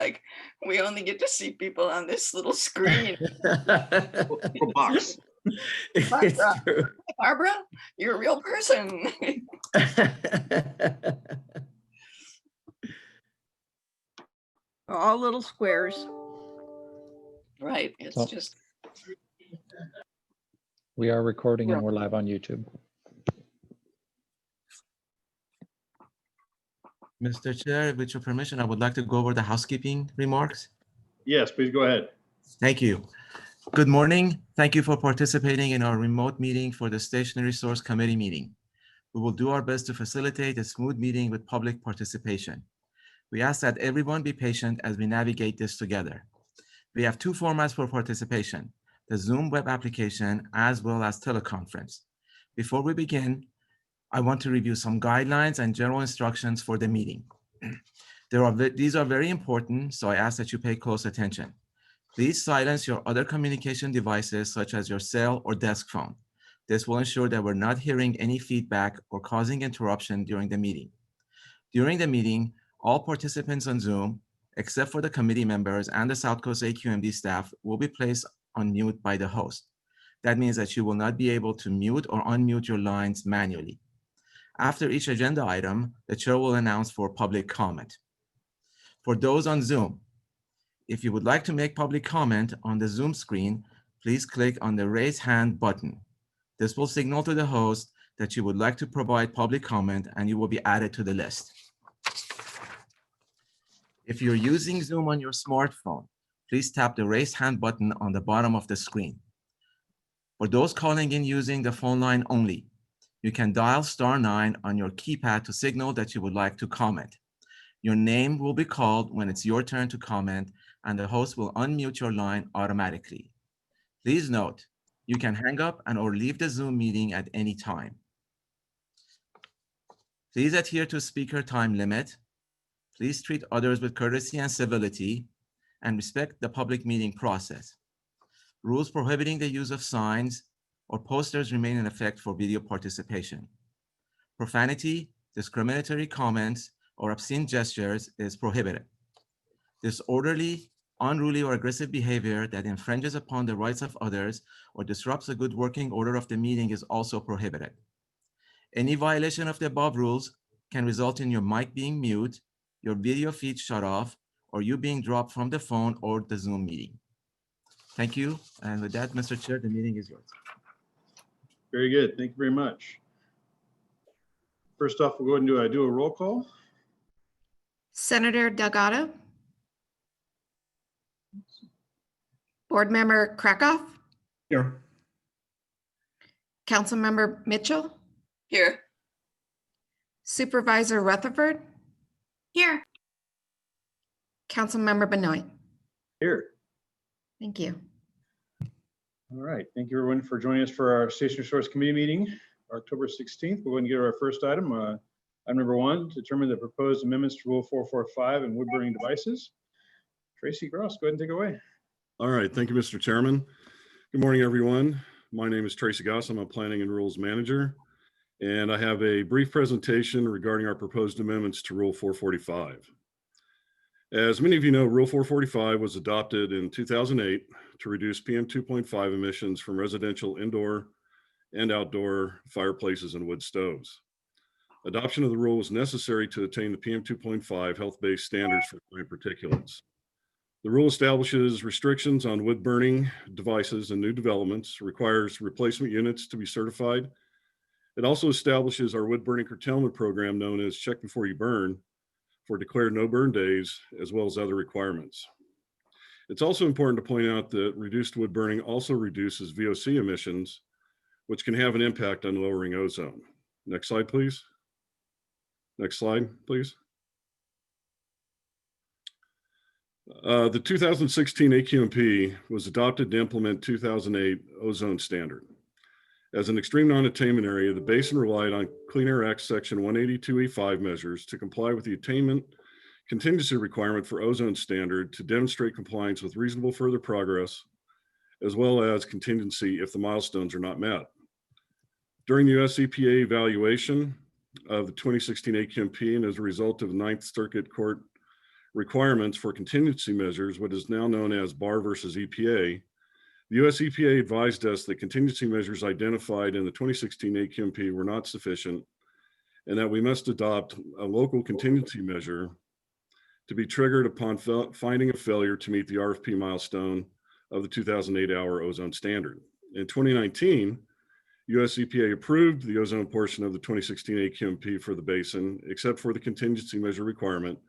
like we only get to see people on this little screen. Little box. But, Barbara, you're a real person. All little squares. Right. It's So- just. We are recording and we're live on YouTube. Mr. Chair, with your permission, I would like to go over the housekeeping remarks. Yes, please go ahead. Thank you. Good morning. Thank you for participating in our remote meeting for the Stationary Source Committee meeting. We will do our best to facilitate a smooth meeting with public participation. We ask that everyone be patient as we navigate this together. We have two formats for participation, the Zoom web application as well as teleconference. Before we begin, I want to review some guidelines and general instructions for the meeting. These are very important, so I ask that you pay close attention. Please silence your other communication devices such as your cell or desk phone. This will ensure that we're not hearing any feedback or causing interruption during the meeting. During the meeting, all participants on Zoom, except for the committee members and the South Coast AQMD staff, will be placed on mute by the host. That means that you will not be able to mute or unmute your lines manually. After each agenda item, the chair will announce for public comment. For those on Zoom, if you would like to make public comment on the Zoom screen, please click on the raise hand button. This will signal to the host that you would like to provide public comment and you will be added to the list. If you're using Zoom on your smartphone, please tap the raise hand button on the bottom of the screen. For those calling in using the phone line only, you can dial *9 on your keypad to signal that you would like to comment. Your name will be called when it's your turn to comment, and the host will unmute your line automatically. Please note, you can hang up or leave the Zoom meeting at any time. Please adhere to speaker time limit. Please treat others with courtesy and civility, and respect the public meeting process. Rules prohibiting the use of signs or posters remain in effect for video participation. Profanity, discriminatory comments, or obscene gestures is prohibited. Disorderly, unruly, or aggressive behavior that infringes upon the rights of others or disrupts the good working order of the meeting is also prohibited. Any violation of the above rules can result in your mic being mute, your video feed shut off, or you being dropped from the phone or the Zoom meeting. Thank you. And with that, Mr. Chair, the meeting is yours. Very good. Thank you very much. First off, we'll go ahead and do a roll call. Senator Delgado. Board Member Krakoff. Here. Councilmember Mitchell. Here. Supervisor Rutherford. Here. Councilmember Benoit. Here. Thank you. All right. Thank you everyone for joining us for our Stationary Source Committee meeting, October 16th. We're going to get our first item. Item number 1, determine the proposed amendments to Rule 445 and wood burning devices. Tracy Gross, go ahead and take it away. All right. Thank you, Mr. Chairman. Good morning, everyone. My name is Tracy Goss. I'm a Planning and Rules Manager, and I have a brief presentation regarding our proposed amendments to Rule 445. As many of you know, Rule 445 was adopted in 2008 to reduce PM 2.5 emissions from residential indoor and outdoor fireplaces and wood stoves. Adoption of the rule was necessary to attain the PM 2.5 health-based standards for fine particulates. The rule establishes restrictions on wood burning devices and new developments, requires replacement units to be certified. It also establishes our wood burning curtailment program known as Check Before You Burn for declared no burn days, as well as other requirements. It's also important to point out that reduced wood burning also reduces VOC emissions, which can have an impact on lowering ozone. Next slide, please. Next slide, please. The 2016 AQMD was adopted to implement 2008 ozone standard. As an extreme non-attainment area, the basin relied on Clean Air Act Section 182A5 measures to comply with the attainment contingency requirement for ozone standard to demonstrate compliance with reasonable further progress, as well as contingency if the milestones are not met. During the US EPA evaluation of the 2016 AQMD and as a result of the Ninth Circuit Court requirements for contingency measures, what is now known as BAR versus EPA, the US EPA advised us that contingency measures identified in the 2016 AQMD were not sufficient and that we must adopt a local contingency measure to be triggered upon finding a failure to meet the RFP milestone of the 2008 hour ozone standard. In 2019, US EPA approved the ozone portion of the 2016 AQMD for the basin, except for the contingency measure requirement,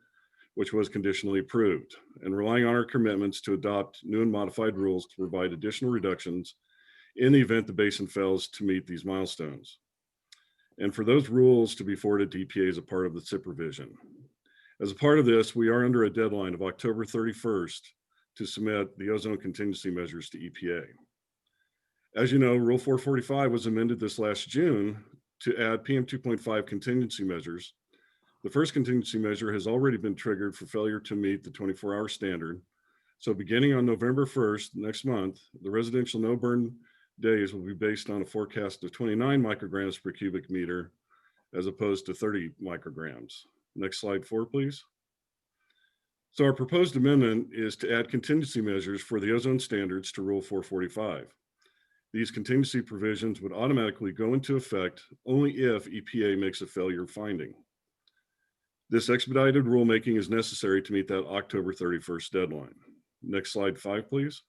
which was conditionally approved, and relying on our commitments to adopt new and modified rules to provide additional reductions in the event the basin fails to meet these milestones. And for those rules to be forwarded to EPA as a part of the SIP revision. As a part of this, we are under a deadline of October 31st to submit the ozone contingency measures to EPA. As you know, Rule 445 was amended this last June to add PM 2.5 contingency measures. The first contingency measure has already been triggered for failure to meet the 24-hour standard. So beginning on November 1st, next month, the residential no burn days will be based on a forecast of 29 micrograms per cubic meter as opposed to 30 micrograms. Next slide 4, please. So our proposed amendment is to add contingency measures for the ozone standards to Rule 445. These contingency provisions would automatically go into effect only if EPA makes a failure finding. This expedited rulemaking is necessary to meet that October 31st deadline. Next slide 5, please.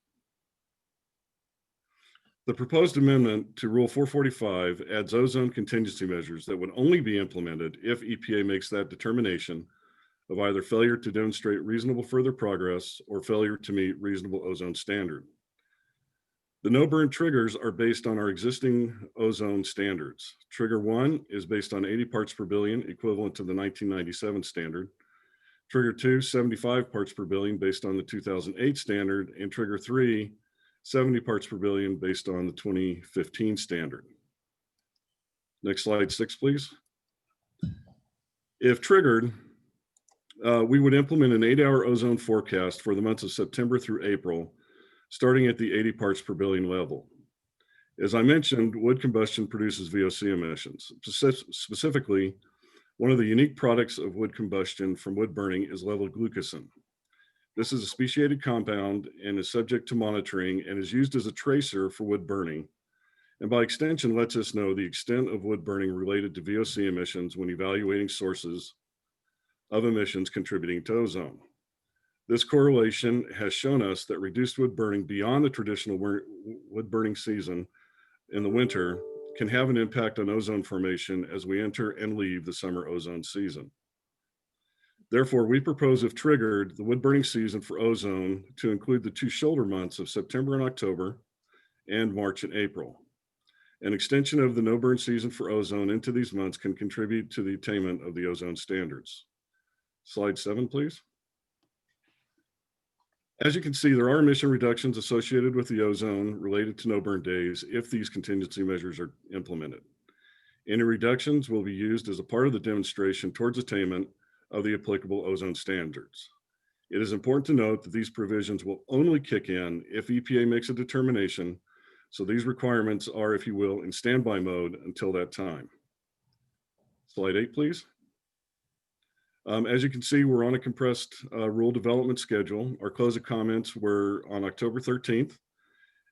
The proposed amendment to Rule 445 adds ozone contingency measures that would only be implemented if EPA makes that determination of either failure to demonstrate reasonable further progress or failure to meet reasonable ozone standard. The no burn triggers are based on our existing ozone standards. Trigger 1 is based on 80 parts per billion, equivalent to the 1997 standard. Trigger 2, 75 parts per billion based on the 2008 standard, and trigger 3, 70 parts per billion based on the 2015 standard. Next slide 6, please. If triggered, we would implement an 8-hour ozone forecast for the months of September through April, starting at the 80 parts per billion level. As I mentioned, wood combustion produces VOC emissions. Specifically, one of the unique products of wood combustion from wood burning is level glucosin. This is a speciated compound and is subject to monitoring and is used as a tracer for wood burning, and by extension lets us know the extent of wood burning related to VOC emissions when evaluating sources of emissions contributing to ozone. This correlation has shown us that reduced wood burning beyond the traditional wood burning season in the winter can have an impact on ozone formation as we enter and leave the summer ozone season. Therefore, we propose, if triggered, the wood burning season for ozone to include the 2 shoulder months of September and October and March and April. An extension of the no burn season for ozone into these months can contribute to the attainment of the ozone standards. Slide 7, please. As you can see, there are emission reductions associated with the ozone related to no burn days if these contingency measures are implemented. Any reductions will be used as a part of the demonstration towards attainment of the applicable ozone standards. It is important to note that these provisions will only kick in if EPA makes a determination, so these requirements are, if you will, in standby mode until that time. Slide 8, please. As you can see, we're on a compressed rule development schedule. Our close of comments were on October 13th,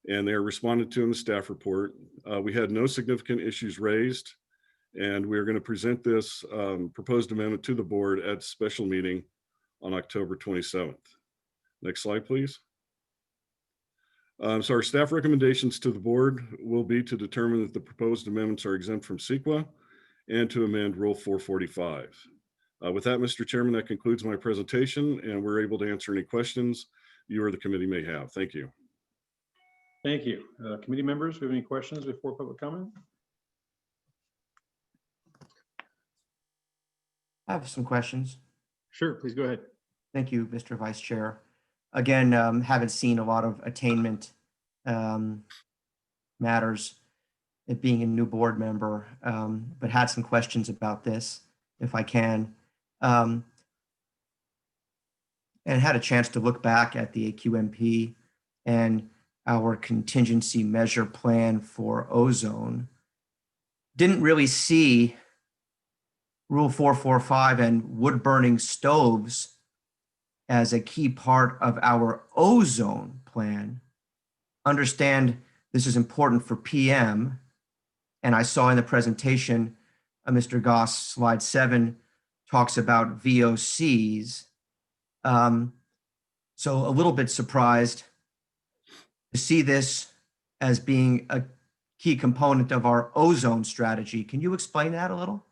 and they are responded to in the staff report. We had no significant issues raised, and we're going to present this proposed amendment to the board at a special meeting on October 27th. Next slide, please. So our staff recommendations to the board will be to determine that the proposed amendments are exempt from CEQA and to amend Rule 445. With that, Mr. Chairman, that concludes my presentation, and we're able to answer any questions you or the committee may have. Thank you. Thank you. Committee members, do we have any questions before public comment? I have some questions. Sure, please go ahead. Thank you, Mr. Vice Chair. Again, haven't seen a lot of attainment matters, it being a new board member, but had some questions about this, if I can. And had a chance to look back at the AQMD and our contingency measure plan for ozone. Didn't really see Rule 445 and wood burning stoves as a key part of our ozone plan. Understand this is important for PM. And I saw in the presentation, Mr. Goss, slide 7 talks about VOCs. So a little bit surprised to see this as being a key component of our ozone strategy. Can you explain that a little?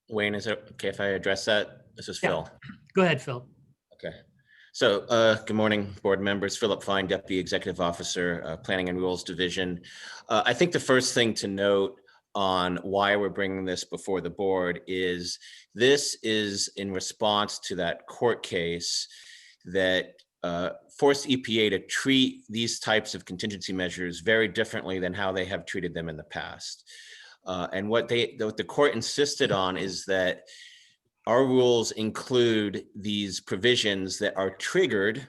Wayne, is it okay if I address that? This is Phil. Go ahead, Phil. Okay. So good morning, board members. Philip Fine, Deputy Executive Officer, Planning and Rules Division. I think the first thing to note on why we're bringing this before the board is this is in response to that court case that forced EPA to treat these types of contingency measures very differently than how they have treated them in the past. And what the court insisted on is that our rules include these provisions that are triggered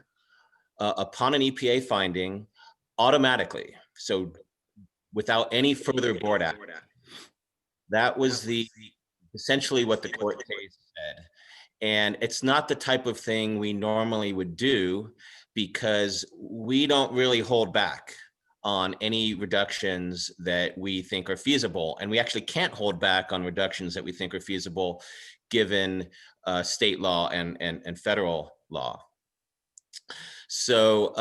upon an EPA finding automatically. So without any further board action. That was essentially what the court case said. And it's not the type of thing we normally would do because we don't really hold back on any reductions that we think are feasible. And we actually can't hold back on reductions that we think are feasible given state law and federal law. So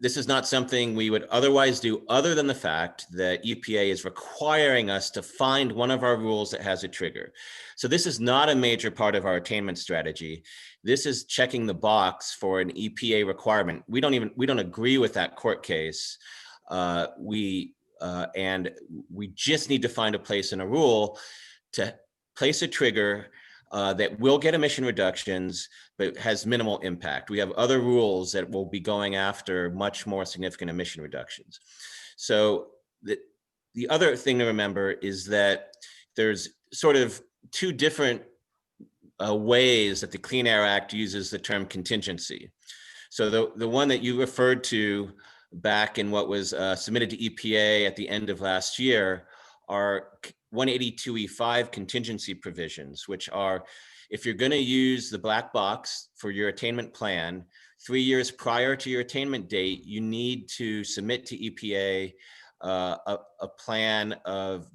this is not something we would otherwise do other than the fact that EPA is requiring us to find one of our rules that has a trigger. So this is not a major part of our attainment strategy. This is checking the box for an EPA requirement. We don't agree with that court case. And we just need to find a place in a rule to place a trigger that will get emission reductions, but has minimal impact. We have other rules that will be going after much more significant emission reductions. So the other thing to remember is that there's sort of two different ways that the Clean Air Act uses the term contingency. So the one that you referred to back in what was submitted to EPA at the end of last year are 182E5 contingency provisions, which are, if you're going to use the black box for your attainment plan, 3 years prior to your attainment date, you need to submit to EPA a plan of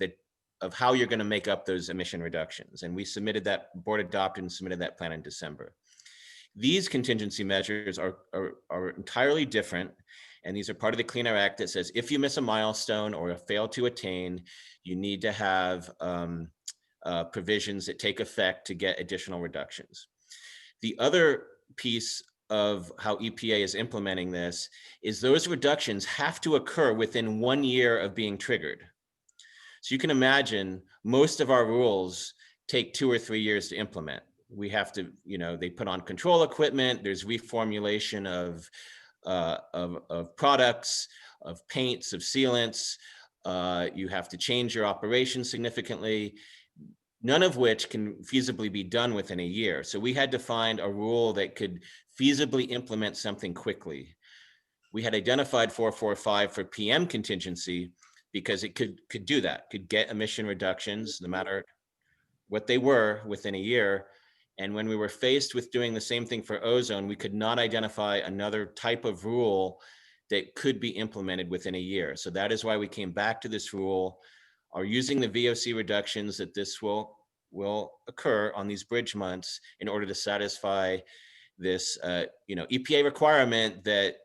how you're going to make up those emission reductions. And we submitted that, board adopted and submitted that plan in December. These contingency measures are entirely different. And these are part of the Clean Air Act that says if you miss a milestone or fail to attain, you need to have provisions that take effect to get additional reductions. The other piece of how EPA is implementing this is those reductions have to occur within 1 year of being triggered. So you can imagine most of our rules take 2 or 3 years to implement. We have to, they put on control equipment, there's reformulation of products, of paints, of sealants. You have to change your operations significantly, none of which can feasibly be done within a year. So we had to find a rule that could feasibly implement something quickly. We had identified 445 for PM contingency because it could do that, could get emission reductions no matter what they were within a year. And when we were faced with doing the same thing for ozone, we could not identify another type of rule that could be implemented within a year. So that is why we came back to this rule, are using the VOC reductions that this will occur on these bridge months in order to satisfy this EPA requirement that,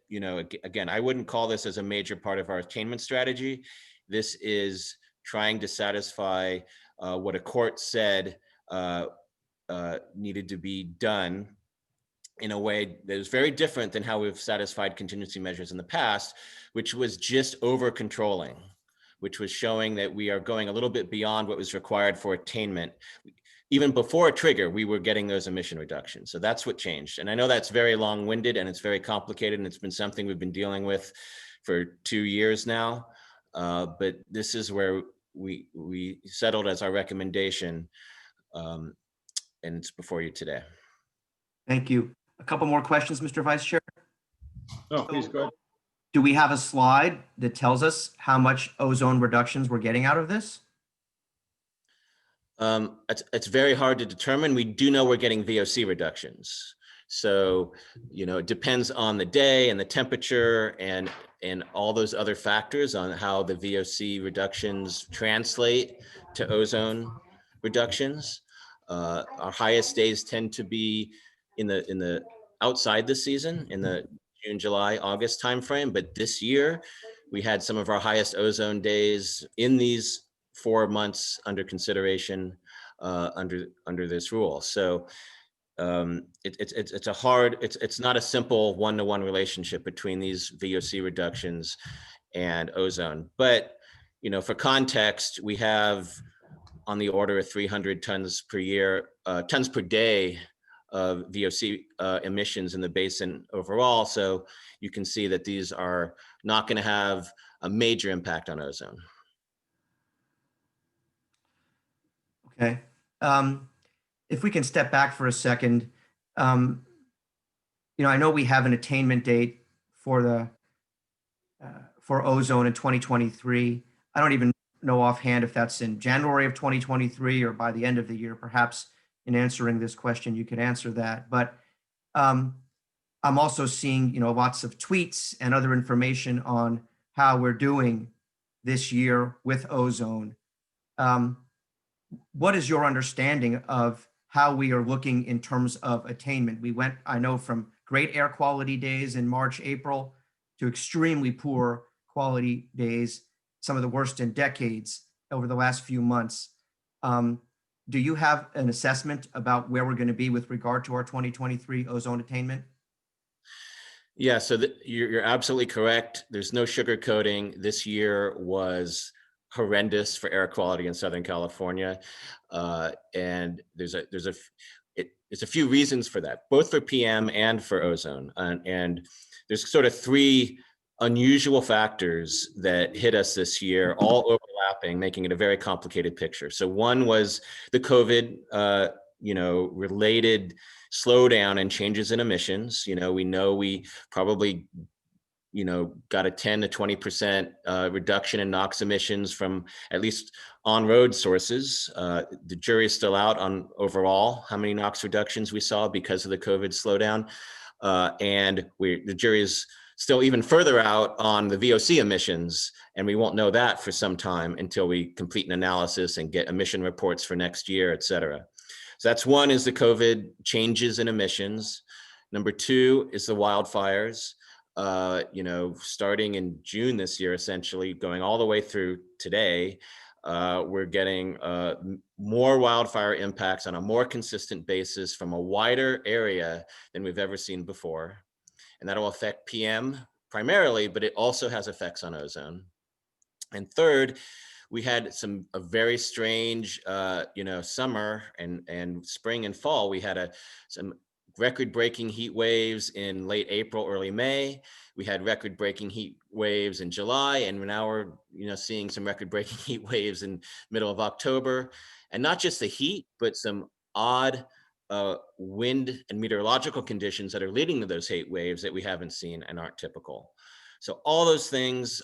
again, I wouldn't call this as a major part of our attainment strategy. This is trying to satisfy what a court said needed to be done in a way that is very different than how we've satisfied contingency measures in the past, which was just over controlling, which was showing that we are going a little bit beyond what was required for attainment. Even before a trigger, we were getting those emission reductions. So that's what changed. And I know that's very long-winded and it's very complicated and it's been something we've been dealing with for 2 years now. But this is where we settled as our recommendation. And it's before you today. Thank you. A couple more questions, Mr. Vice Chair. Oh, please go ahead. Do we have a slide that tells us how much ozone reductions we're getting out of this? It's very hard to determine. We do know we're getting VOC reductions. So, it depends on the day and the temperature and all those other factors on how the VOC reductions translate to ozone reductions. Our highest days tend to be in the outside the season, in the June, July, August timeframe. But this year, we had some of our highest ozone days in these 4 months under consideration under this rule. So it's not a simple one-to-one relationship between these VOC reductions and ozone. But for context, we have on the order of 300 tons per day of VOC emissions in the basin overall. So you can see that these are not going to have a major impact on ozone. Okay. If we can step back for a second, I know we have an attainment date for for ozone in 2023. I don't even know offhand if that's in January of 2023 or by the end of the year. Perhaps in answering this question, you could answer that. But I'm also seeing, lots of tweets and other information on how we're doing this year with ozone. What is your understanding of how we are looking in terms of attainment? We went, I know, from great air quality days in March, April to extremely poor quality days, some of the worst in decades over the last few months. Do you have an assessment about where we're going to be with regard to our 2023 ozone attainment? Yeah, so you're absolutely correct. There's no sugarcoating. This year was horrendous for air quality in Southern California, and there's a few reasons for that, both for PM and for ozone. And there's sort of three unusual factors that hit us this year, all overlapping, making it a very complicated picture. So one was the COVID, related slowdown and changes in emissions. We know we probably got a 10 to 20% reduction in NOx emissions from at least on-road sources. The jury is still out on overall how many NOx reductions we saw because of the COVID slowdown. And the jury is still even further out on the VOC emissions, and we won't know that for some time until we complete an analysis and get emission reports for next year, et cetera. So that's one, is the COVID changes in emissions. Number two is the wildfires. Starting in June this year, essentially going all the way through today, we're getting more wildfire impacts on a more consistent basis from a wider area than we've ever seen before. And that'll affect PM primarily, but it also has effects on ozone. And third, we had a very strange, summer and spring and fall. We had some record-breaking heat waves in late April, early May. We had record-breaking heat waves in July, and now we're seeing some record-breaking heat waves in middle of October. And not just the heat, but some odd wind and meteorological conditions that are leading to those heat waves that we haven't seen and aren't typical. So all those things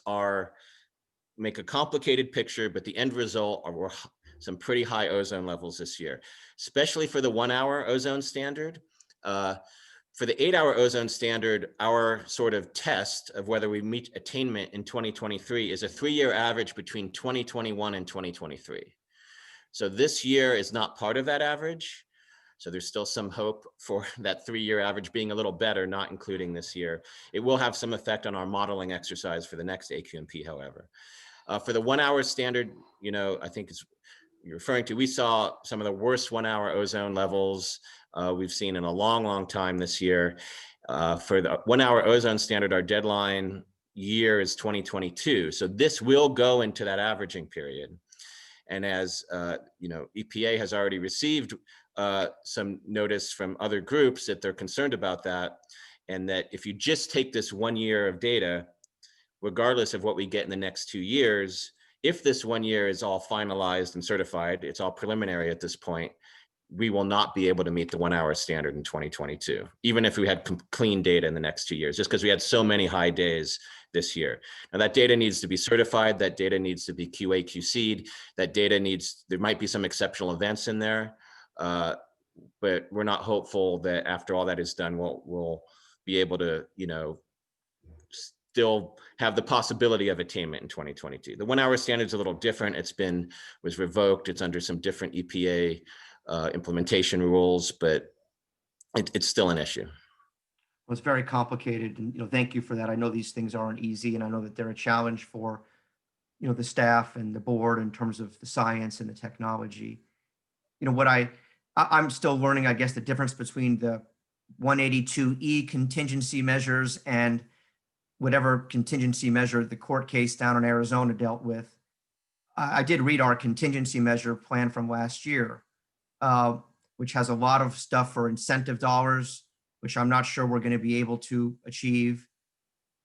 make a complicated picture, but the end result are some pretty high ozone levels this year, especially for the 1 hour ozone standard. For the 8 hour ozone standard, our sort of test of whether we meet attainment in 2023 is a 3-year average between 2021 and 2023. So this year is not part of that average. So there's still some hope for that 3-year average being a little better, not including this year. It will have some effect on our modeling exercise for the next AQMP, however. For the 1 hour standard, I think you're referring to, we saw some of the worst 1 hour ozone levels we've seen in a long, long time this year. For the 1 hour ozone standard, our deadline year is 2022. So this will go into that averaging period. And as EPA has already received some notice from other groups that they're concerned about that, and that if you just take this 1 year of data, regardless of what we get in the next 2 years, if this 1 year is all finalized and certified, it's all preliminary at this point, we will not be able to meet the 1 hour standard in 2022, even if we had clean data in the next 2 years, just because we had so many high days this year. Now that data needs to be certified, that data needs to be QA QC'd, that data there might be some exceptional events in there, but we're not hopeful that after all that is done, we'll be able to, still have the possibility of attainment in 2022. The 1 hour standard is a little different. Was revoked. It's under some different EPA implementation rules, but it's still an issue. Well, it's very complicated, and thank you for that. I know these things aren't easy, and I know that they're a challenge for the staff and the board in terms of the science and the technology. What I'm still learning, I guess, the difference between the 182E contingency measures and whatever contingency measure the court case down in Arizona dealt with. I did read our contingency measure plan from last year, which has a lot of stuff for incentive dollars, which I'm not sure we're going to be able to achieve.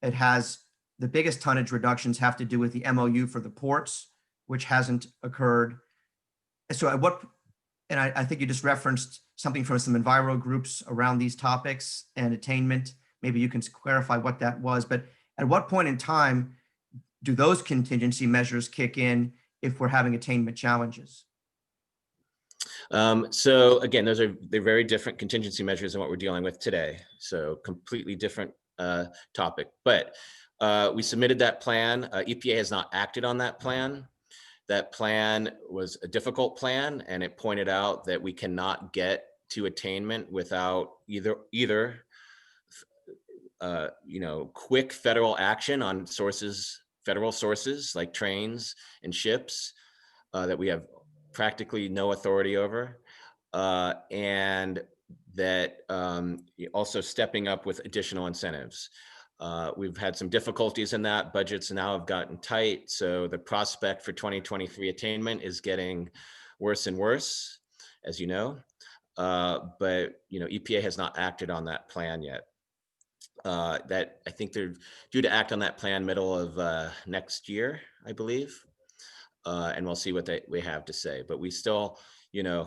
It has the biggest tonnage reductions have to do with the MOU for the ports, which hasn't occurred. So I think you just referenced something from some enviro groups around these topics and attainment. Maybe you can clarify what that was, but at what point in time do those contingency measures kick in if we're having attainment challenges? So again, they're very different contingency measures than what we're dealing with today. So completely different topic, but we submitted that plan. EPA has not acted on that plan. That plan was a difficult plan, and it pointed out that we cannot get to attainment without either quick federal action on federal sources like trains and ships that we have practically no authority over, and that also stepping up with additional incentives. We've had some difficulties in that. Budgets now have gotten tight, so the prospect for 2023 attainment is getting worse and worse, as you know. But EPA has not acted on that plan yet. That I think they're due to act on that plan middle of next year, I believe, and we'll see what we have to say. But we still,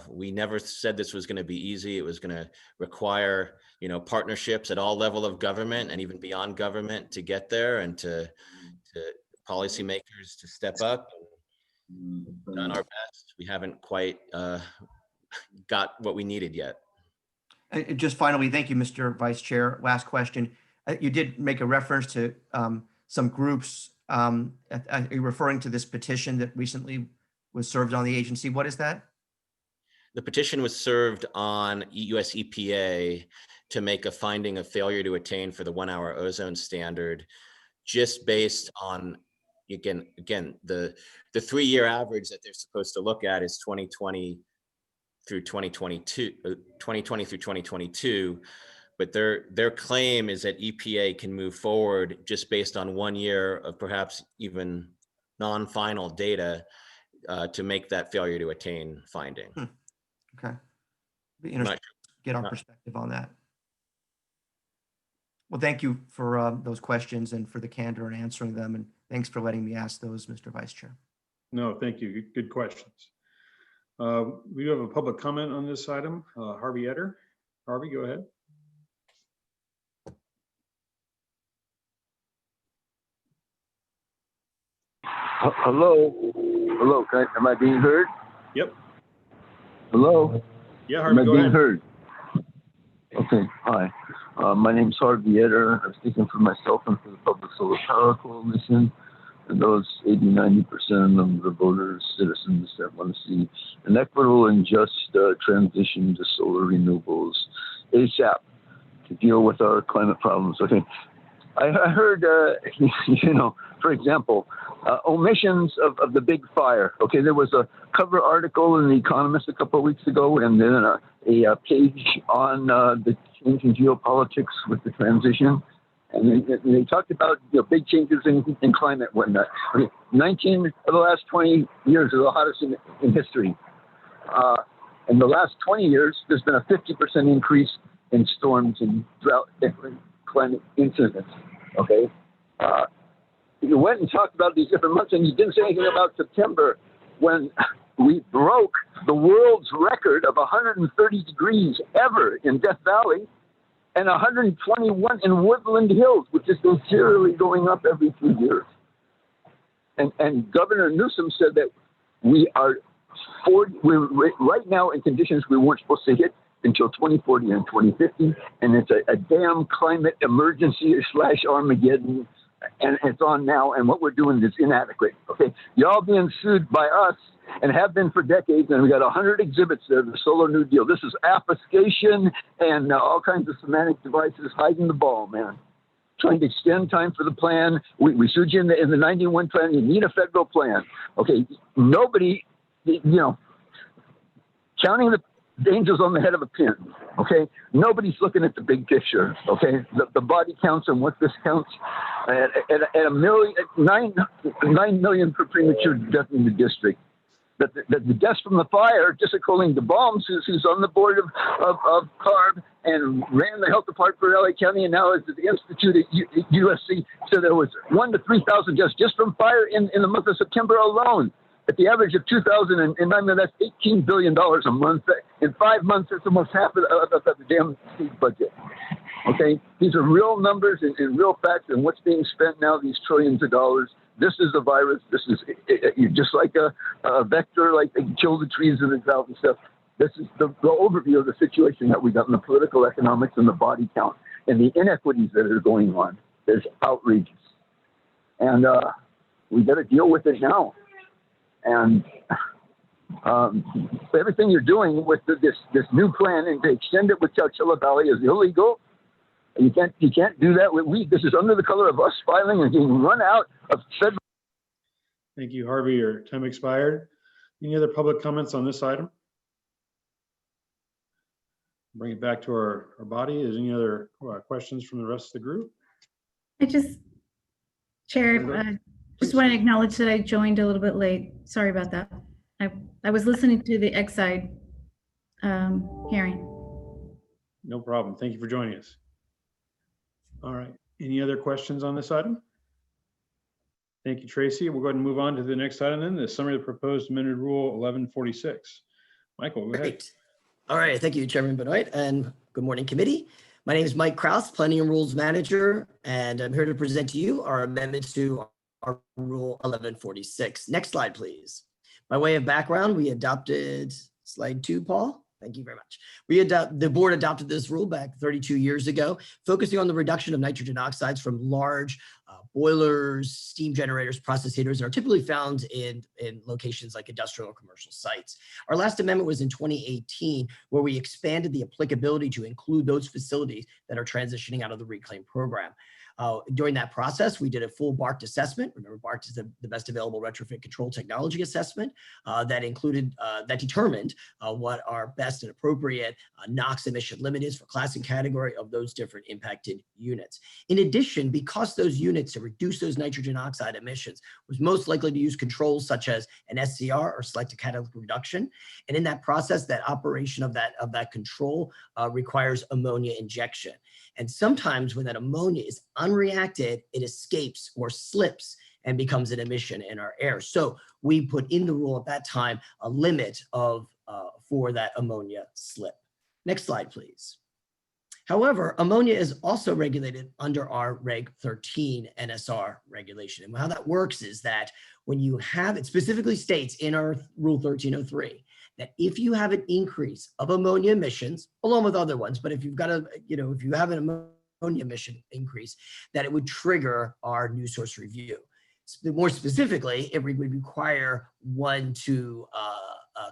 we never said this was going to be easy. It was going to require, partnerships at all level of government and even beyond government to get there, and to policymakers to step up. We've done our best. We haven't quite got what we needed yet. Just finally, thank you, Mr. Vice Chair. Last question. You did make a reference to some groups. Are you referring to this petition that recently was served on the agency? What is that? The petition was served on US EPA to make a finding of failure to attain for the 1 hour ozone standard, just based on, again, the 3-year average that they're supposed to look at is 2020 through 2022. But their claim is that EPA can move forward just based on 1 year of perhaps even non-final data to make that failure to attain finding. Okay. Be interesting to get our perspective on that. Well, thank you for those questions and for the candor in answering them. And thanks for letting me ask those, Mr. Vice Chair. No, thank you. Good questions. We do have a public comment on this item. Harvey Etter. Harvey, go ahead. Hello. Hello. Am I being heard? Yep. Hello. Yeah, Harvey, am I go being ahead. heard? Okay. Hi. My name is Harvey Etter. I'm speaking for myself and for the Public Solar Power Coalition and those 80-90% of the voters, citizens that want to see an equitable and just transition to solar renewables ASAP to deal with our climate problems. Okay. I heard, for example, omissions of the big fire. Okay, there was a cover article in The Economist a couple of weeks ago, and then a page on the change in geopolitics with the transition. And they talked about big changes in climate and whatnot. Okay, 19 of the last 20 years are the hottest in history. In the last 20 years, there's been a 50% increase in storms and drought climate incidents. Okay, you went and talked about these different months, and you didn't say anything about September, when we broke the world's record of 130 degrees ever in Death Valley and 121 in Woodland Hills, which has been serially going up every 2 years. And Governor Newsom said that we're right now in conditions we weren't supposed to hit until 2040 and 2050, and it's a damn climate emergency / Armageddon, and it's on now, and what we're doing is inadequate. Okay, y'all being sued by us and have been for decades, and we got 100 exhibits there, the Solar New Deal. This is obfuscation and all kinds of semantic devices hiding the ball, man. Trying to extend time for the plan. We sued you in the 91 plan. You need a federal plan. Okay, nobody, counting the angels on the head of a pin. Okay, nobody's looking at the big picture. Okay, the body counts and what this counts at 9 million per premature death in the district. That the deaths from the fire, just according to Balms, who's on the board of CARB and ran the health department for LA County and now is at the Institute at USC. So there was 1,000 to 3,000 deaths just from fire in the month of September alone. At the average of 2009, that's $18 billion a month. In 5 months, that's almost half of the damn state budget. Okay, these are real numbers and real facts, and what's being spent now, these trillions of dollars. This is a virus. This is just like a vector, like they kill the trees in the drought and stuff. This is the overview of the situation that we got in the political economics and the body count and the inequities that are going on. It's outrageous. And we got to deal with it now. And everything you're doing with this new plan and to extend it with Coachella Valley is illegal. You can't do that. This is under the color of us filing and getting run out of federal. Thank you, Harvey. Your time expired. Any other public comments on this item? Bring it back to our body. Is any other questions from the rest of the group? Chair, just want to acknowledge that I joined a little bit late. Sorry about that. I was listening to the Exide hearing. No problem. Thank you for joining us. All right. Any other questions on this item? Thank you, Tracy. We'll go ahead and move on to the next item then, the summary of the proposed amended rule 1146. Michael, go ahead. Great. All right. Thank you, Chairman Benoit, and good morning, committee. My name is Mike Kraus, Planning and Rules Manager, and I'm here to present to you our amendments to our Rule 1146. Next slide, please. By way of background, we adopted slide 2, Paul. Thank you very much. The board adopted this rule back 32 years ago, focusing on the reduction of nitrogen oxides from large boilers, steam generators, process heaters that are typically found in locations like industrial or commercial sites. Our last amendment was in 2018, where we expanded the applicability to include those facilities that are transitioning out of the reclaim program. During that process, we did a full BART assessment. Remember, BART is the best available retrofit control technology assessment that determined what our best and appropriate NOx emission limit is for class and category of those different impacted units. In addition, because those units to reduce those nitrogen oxide emissions was most likely to use controls such as an SCR or selective catalytic reduction, and in that process, that operation of that control requires ammonia injection. And sometimes when that ammonia is unreacted, it escapes or slips and becomes an emission in our air. So we put in the rule at that time a limit for that ammonia slip. Next slide, please. However, ammonia is also regulated under our Reg 13 NSR regulation. And how that works is that when you have, it specifically states in our Rule 1303, that if you have an increase of ammonia emissions, along with other ones, but if you've got if you have an ammonia emission increase, that it would trigger our new source review. More specifically, it would require one to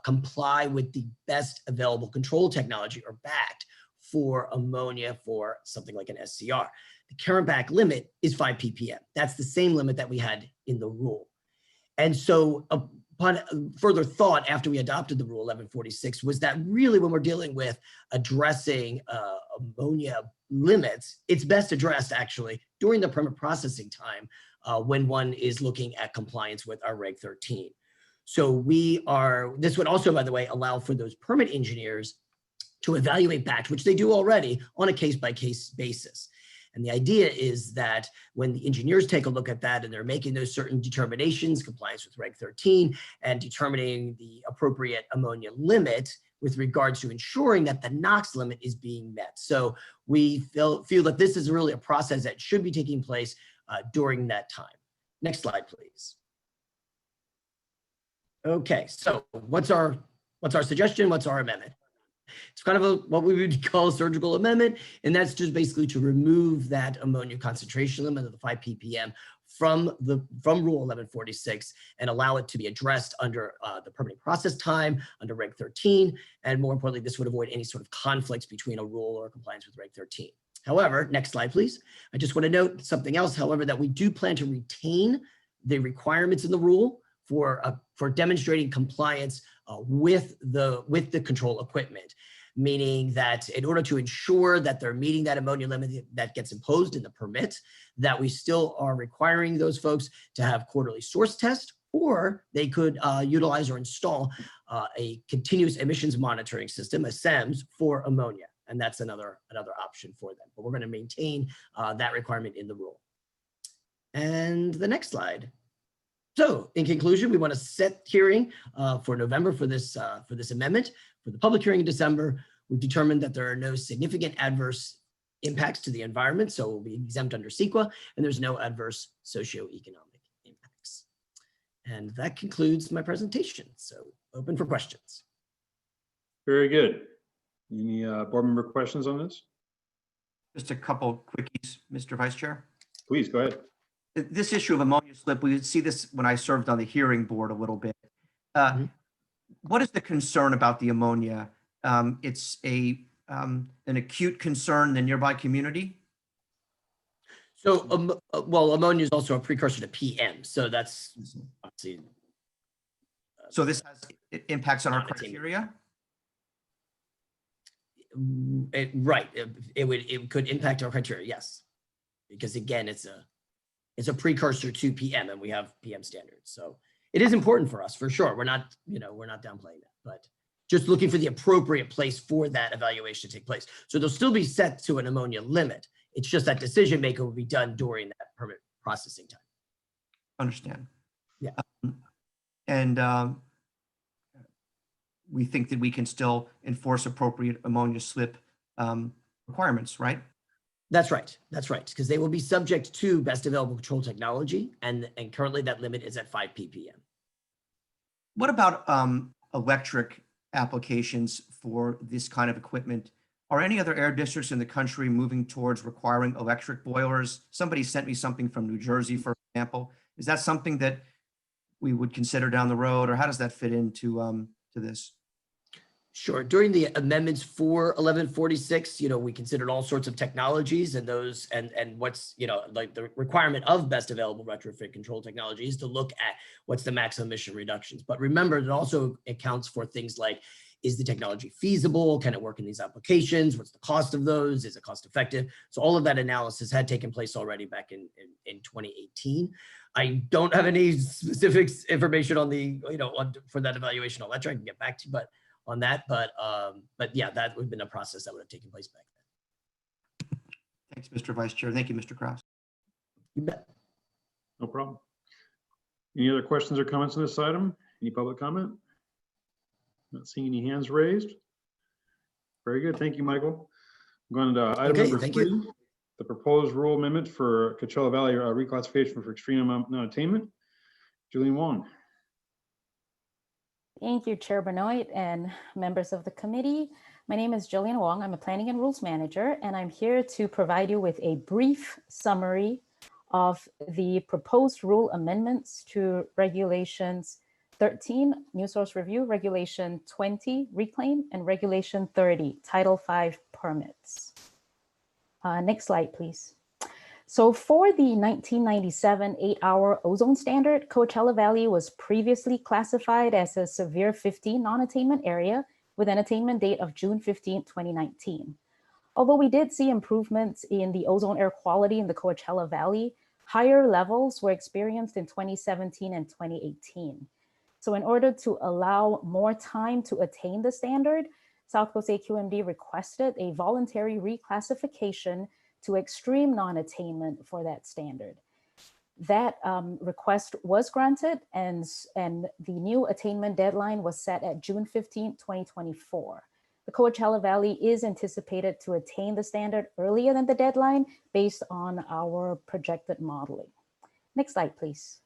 comply with the best available control technology or BACT for ammonia for something like an SCR. The current BACT limit is 5 ppm. That's the same limit that we had in the rule. And so upon further thought after we adopted the rule 1146 was that really when we're dealing with addressing ammonia limits, it's best addressed actually during the permit processing time when one is looking at compliance with our Reg 13. So this would also, by the way, allow for those permit engineers to evaluate BACT, which they do already on a case-by-case basis. And the idea is that when the engineers take a look at that and they're making those certain determinations, compliance with Reg 13, and determining the appropriate ammonia limit with regards to ensuring that the NOx limit is being met. So we feel that this is really a process that should be taking place during that time. Next slide, please. Okay, so what's our suggestion? What's our amendment? It's kind of what we would call a surgical amendment, and that's just basically to remove that ammonia concentration limit of the 5 ppm from Rule 1146 and allow it to be addressed under the permitting process time, under Reg 13, and more importantly, this would avoid any sort of conflicts between a rule or compliance with Reg 13. However, next slide, please. I just want to note something else, however, that we do plan to retain the requirements in the rule for demonstrating compliance with the control equipment, meaning that in order to ensure that they're meeting that ammonia limit that gets imposed in the permit, that we still are requiring those folks to have quarterly source test, or they could utilize or install a continuous emissions monitoring system, a SEMS, for ammonia. And that's another option for them. But we're going to maintain that requirement in the rule. And the next slide. So in conclusion, we want to set hearing for November for this amendment. For the public hearing in December, we've determined that there are no significant adverse impacts to the environment, so it will be exempt under CEQA, and there's no adverse socioeconomic impacts. And that concludes my presentation. So open for questions. Very good. Any board member questions on this? Just a couple quickies, Mr. Vice Chair. Please go ahead. This issue of ammonia slip, we would see this when I served on the hearing board a little bit. What is the concern about the ammonia? It's an acute concern in the nearby community? So, well, ammonia is also a precursor to PM. So that's obviously. So this has impacts on our criteria? Right. It could impact our criteria, yes. Because again, it's a precursor to PM, and we have PM standards. So it is important for us, for sure. We're not downplaying that, but just looking for the appropriate place for that evaluation to take place. So they'll still be set to an ammonia limit. It's just that decision maker will be done during that permit processing time. Understand. Yeah. We think that we can still enforce appropriate ammonia slip requirements, right? That's right. That's right. Because they will be subject to best available control technology, and currently that limit is at 5 ppm. What about electric applications for this kind of equipment? Are any other air districts in the country moving towards requiring electric boilers? Somebody sent me something from New Jersey, for example. Is that something that we would consider down the road, or how does that fit into to this? Sure. During the amendments for 1146, we considered all sorts of technologies, and those and what's, like the requirement of best available retrofit control technology is to look at what's the maximum emission reductions. But remember, it also accounts for things like, is the technology feasible? Can it work in these applications? What's the cost of those? Is it cost effective? So all of that analysis had taken place already back in 2018. I don't have any specific information on the, for that evaluation. I'll let you, I can get back to you, but yeah, that would have been a process that would have taken place back then. Thanks, Mr. Vice Chair. Thank you, Mr. Krause. You bet. No problem. Any other questions or comments on this item? Any public comment? Not seeing any hands raised. Very good. Thank you, Michael. I'm going to item number 3, the proposed rule amendment for Coachella Valley reclassification for extreme non-attainment. Julian Wong. Thank you, Chair Benoit and members of the committee. My name is Jillian Wong. I'm a Planning and Rules Manager, and I'm here to provide you with a brief summary of the proposed rule amendments to Regulations 13, New Source Review, Regulation 20, Reclaim, and Regulation 30, Title 5 Permits. Next slide, please. So for the 1997 8-hour ozone standard, Coachella Valley was previously classified as a severe 15 non-attainment area with an attainment date of June 15, 2019. Although we did see improvements in the ozone air quality in the Coachella Valley, higher levels were experienced in 2017 and 2018. So in order to allow more time to attain the standard, South Coast AQMD requested a voluntary reclassification to extreme non-attainment for that standard. That request was granted, and the new attainment deadline was set at June 15, 2024. The Coachella Valley is anticipated to attain the standard earlier than the deadline based on our projected modeling. Next slide, please.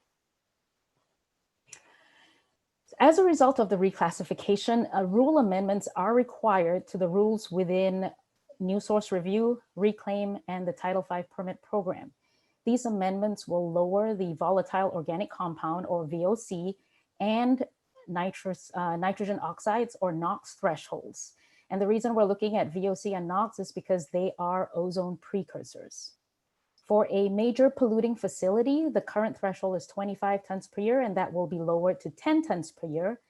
As a result of the reclassification, rule amendments are required to the rules within New Source Review, Reclaim, and the Title V permit program. These amendments will lower the volatile organic compound, or VOC, and nitrogen oxides, or NOx thresholds. And the reason we're looking at VOC and NOx is because they are ozone precursors. For a major polluting facility, the current threshold is 25 tons per year, and that will be lowered to 10 tons per year.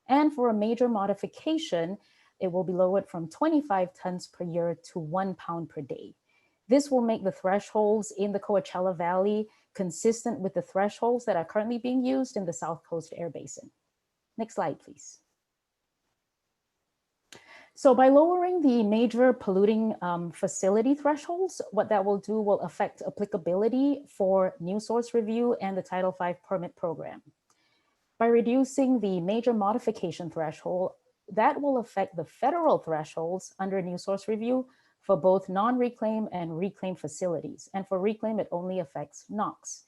And for a major modification, it will be lowered from 25 tons per year to 1 pound per day. This will make the thresholds in the Coachella Valley consistent with the thresholds that are currently being used in the South Coast Air Basin. Next slide, please. So by lowering the major polluting facility thresholds, what that will do will affect applicability for New Source Review and the Title V permit program. By reducing the major modification threshold, that will affect the federal thresholds under New Source Review for both non-reclaim and reclaim facilities. And for reclaim, it only affects NOx.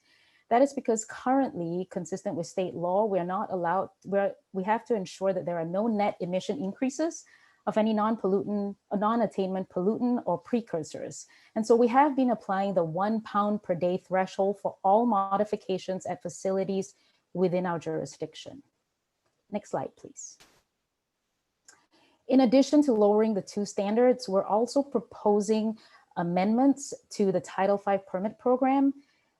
That is because currently, consistent with state law, we have to ensure that there are no net emission increases of any non-attainment pollutant or precursors. And so we have been applying the 1 pound per day threshold for all modifications at facilities within our jurisdiction. Next slide, please. In addition to lowering the two standards, we're also proposing amendments to the Title V permit program.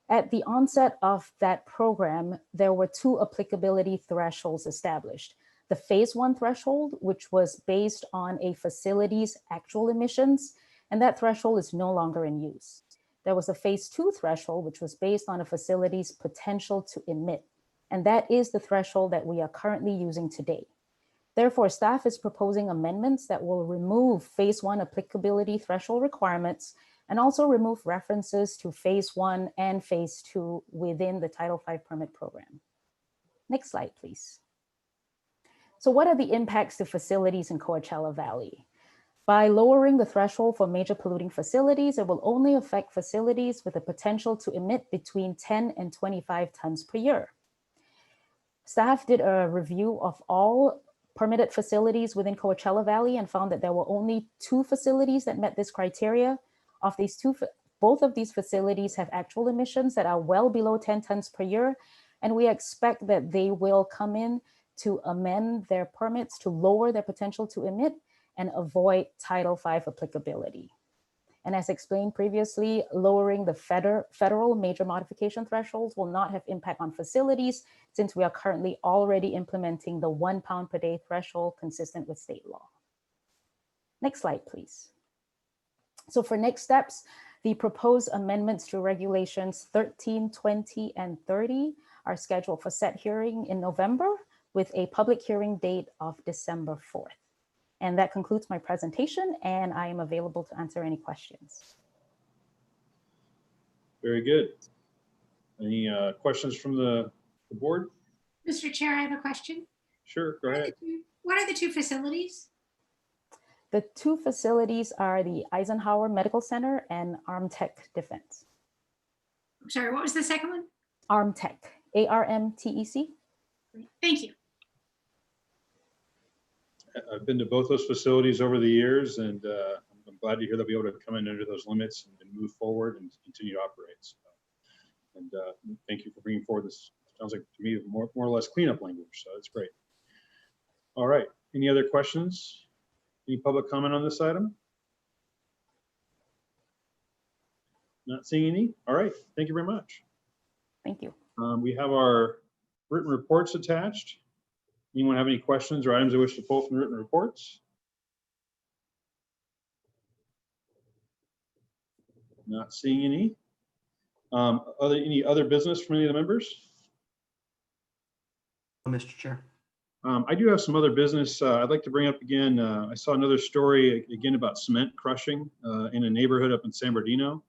At the onset of that program, there were two applicability thresholds established. The phase 1 threshold, which was based on a facility's actual emissions, and that threshold is no longer in use. There was a phase 2 threshold, which was based on a facility's potential to emit, and that is the threshold that we are currently using today. Therefore, staff is proposing amendments that will remove phase 1 applicability threshold requirements and also remove references to phase 1 and phase 2 within the Title V permit program. Next slide, please. So what are the impacts to facilities in Coachella Valley? By lowering the threshold for major polluting facilities, it will only affect facilities with the potential to emit between 10 and 25 tons per year. Staff did a review of all permitted facilities within Coachella Valley and found that there were only 2 facilities that met this criteria. Of these 2, both of these facilities have actual emissions that are well below 10 tons per year, and we expect that they will come in to amend their permits to lower their potential to emit and avoid Title V applicability. And as explained previously, lowering the federal major modification thresholds will not have impact on facilities since we are currently already implementing the 1 pound per day threshold consistent with state law. Next slide, please. So for next steps, the proposed amendments to regulations 13, 20, and 30 are scheduled for set hearing in November with a public hearing date of December 4th. And that concludes my presentation, and I am available to answer any questions. Very good. Any questions from the board? Mr. Chair, I have a question. Sure, go ahead. What are the 2 facilities? The 2 facilities are the Eisenhower Medical Center and Armtech Defense. I'm sorry, what was the second one? Armtech, A-R-M-T-E-C. Thank you. I've been to both those facilities over the years, and I'm glad to hear they'll be able to come in under those limits and move forward and continue to operate. So, and thank you for bringing forward this, sounds like to me, more or less cleanup language, so that's great. All right, any other questions? Any public comment on this item? Not seeing any? All right, thank you very much. Thank you. We have our written reports attached. Anyone have any questions or items they wish to pull from the written reports? Not seeing any. Any other business from any of the members? Mr. Chair. I do have some other business I'd like to bring up again. I saw another story again about cement crushing in a neighborhood up in San Bernardino.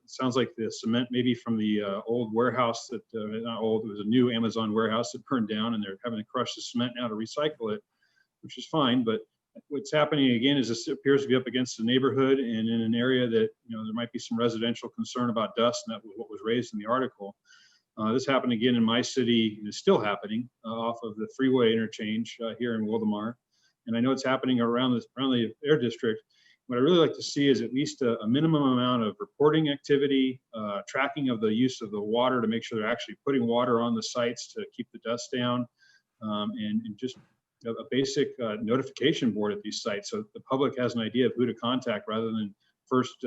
Sounds like the cement maybe from the old warehouse that, not old, it was a new Amazon warehouse that burned down, and they're having to crush the cement now to recycle it, which is fine. But what's happening again is this appears to be up against the neighborhood and in an area that, there might be some residential concern about dust, and that was what was raised in the article. This happened again in my city, and it's still happening off of the freeway interchange here in Wildemar. And I know it's happening around the air district. What I really like to see is at least a minimum amount of reporting activity, tracking of the use of the water to make sure they're actually putting water on the sites to keep the dust down, and just a basic notification board at these sites so the public has an idea of who to contact rather than first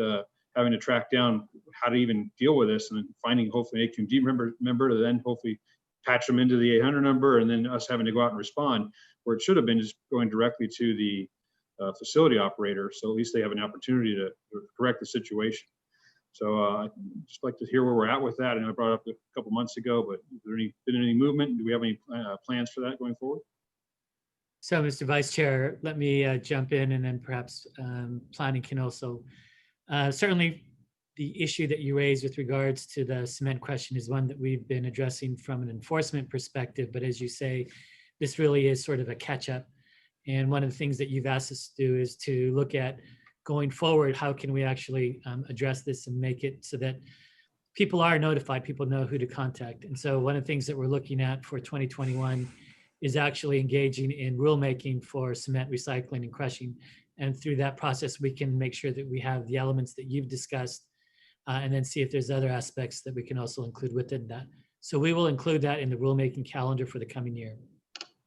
having to track down how to even deal with this and then finding hopefully an AQMD member to then hopefully patch them into the 800 number and then us having to go out and respond, where it should have been just going directly to the facility operator. So at least they have an opportunity to correct the situation. So I'd just like to hear where we're at with that. And I brought it up a couple months ago, but has there been any movement? Do we have any plans for that going forward? So, Mr. Vice Chair, let me jump in, and then perhaps planning can also. Certainly, the issue that you raised with regards to the cement question is one that we've been addressing from an enforcement perspective. But as you say, this really is sort of a catch-up. And one of the things that you've asked us to do is to look at going forward, how can we actually address this and make it so that people are notified, people know who to contact. And so one of the things that we're looking at for 2021 is actually engaging in rulemaking for cement recycling and crushing. And through that process, we can make sure that we have the elements that you've discussed and then see if there's other aspects that we can also include within that. So we will include that in the rulemaking calendar for the coming year.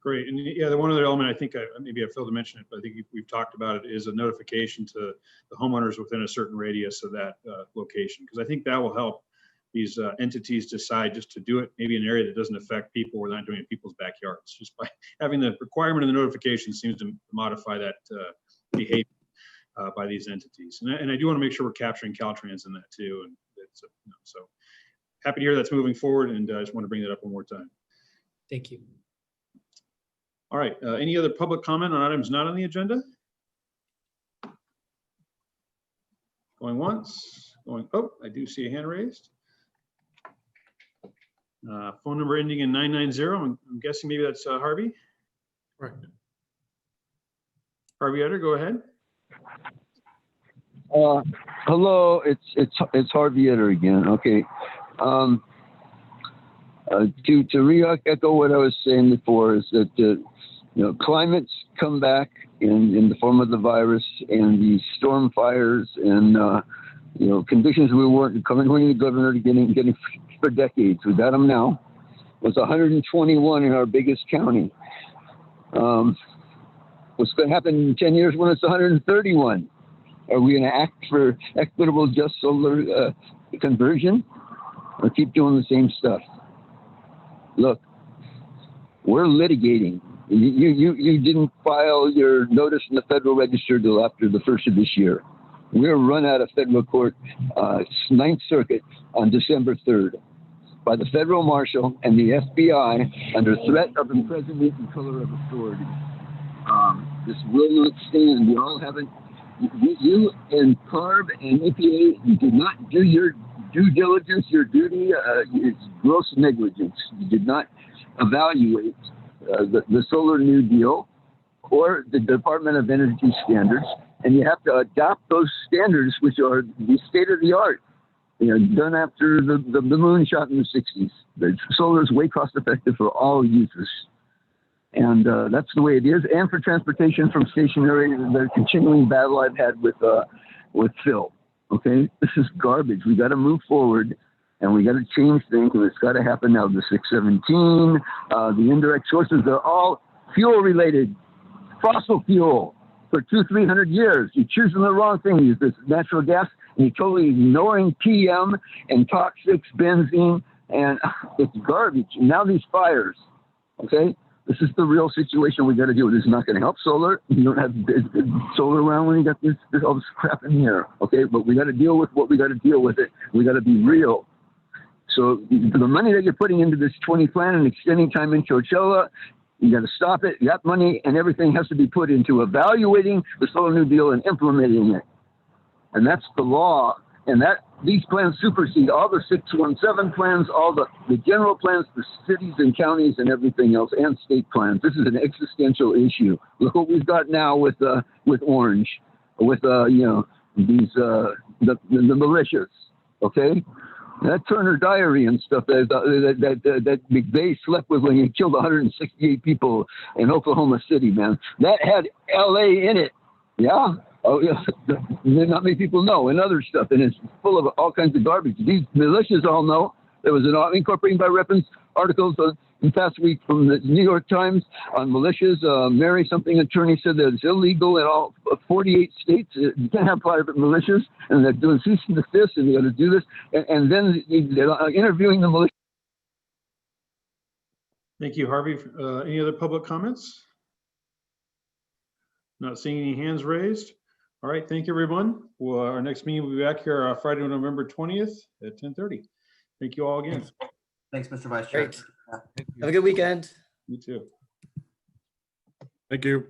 Great. And yeah, the one other element, I think maybe I failed to mention it, but I think we've talked about it, is a notification to the homeowners within a certain radius of that location. Because I think that will help these entities decide just to do it maybe in an area that doesn't affect people. We're not doing it in people's backyards. Just by having the requirement of the notification seems to modify that behavior by these entities. And I do want to make sure we're capturing Caltrans in that too. And it's, so happy to hear that's moving forward. And I just want to bring that up one more time. Thank you. All right. Any other public comment on items not on the agenda? Going once, going, oh, I do see a hand raised. Phone number ending in 990. I'm guessing maybe that's Harvey. Right. Harvey Utter, go ahead. Hello, it's Harvey Utter again. Okay. To re-echo what I was saying before is that climates come back in the form of the virus and the storm fires and conditions we weren't coming to the governor to getting for decades. We got them now. It was 121 in our biggest county. What's going to happen in 10 years when it's 131? Are we going to act for equitable just solar conversion or keep doing the same stuff? Look, we're litigating. You didn't file your notice in the Federal Register till after the 1st of this year. We're run out of federal court, 9th Circuit, on December 3rd by the federal marshal and the FBI under threat of imprisonment and color of authority. This will not stand. You all haven't. You and CARB and EPA did not do your due diligence, your duty. It's gross negligence. You did not evaluate the Solar New Deal or the Department of Energy standards, and you have to adopt those standards, which are the state of the art. Done after the moon shot in the 60s. The solar is way cost effective for all users. And that's the way it is. And for transportation from stationary, the continuing battle I've had with Phil. Okay, this is garbage. We got to move forward, and we got to change things, and it's got to happen now. The 617, the indirect sources, they're all fuel related, fossil fuel for 200-300 years. You're choosing the wrong thing. You use this natural gas, and you're totally ignoring PM and toxics, benzene, and it's garbage. And now these fires. Okay. This is the real situation we got to deal with. This is not going to help solar. You don't have solar around when you got this all this crap in here. Okay, but we got to deal with what we got to deal with it. We got to be real. So the money that you're putting into this 20 plan and extending time in Coachella, you got to stop it. That money and everything has to be put into evaluating the Solar New Deal and implementing it. And that's the law And these plans supersede all the 617 plans, all the general plans, the cities and counties and everything else, and state plans. This is an existential issue. Look what we've got now with Orange, with these the militias. Okay, that Turner Diary and stuff that McVeigh slept with when he killed 168 people in Oklahoma City, man. That had L.A. in it. Yeah. Oh, yeah. Not many people know, and other stuff, and it's full of all kinds of garbage. These militias all know. There was an incorporating by reference articles in past week from the New York Times on militias. Mary something attorney said that it's illegal in all 48 states. You can't have private militias, and they're doing cease and desist, and you got to do this, and then they're interviewing the militia. Thank you, Harvey. Any other public comments? Not seeing any hands raised. All right, thank you, everyone. Well, our next meeting will be back here Friday, November 20th at 10:30. Thank you all again. Thanks, Mr. Vice Chair. Great. Have a good weekend. You too. Thank you.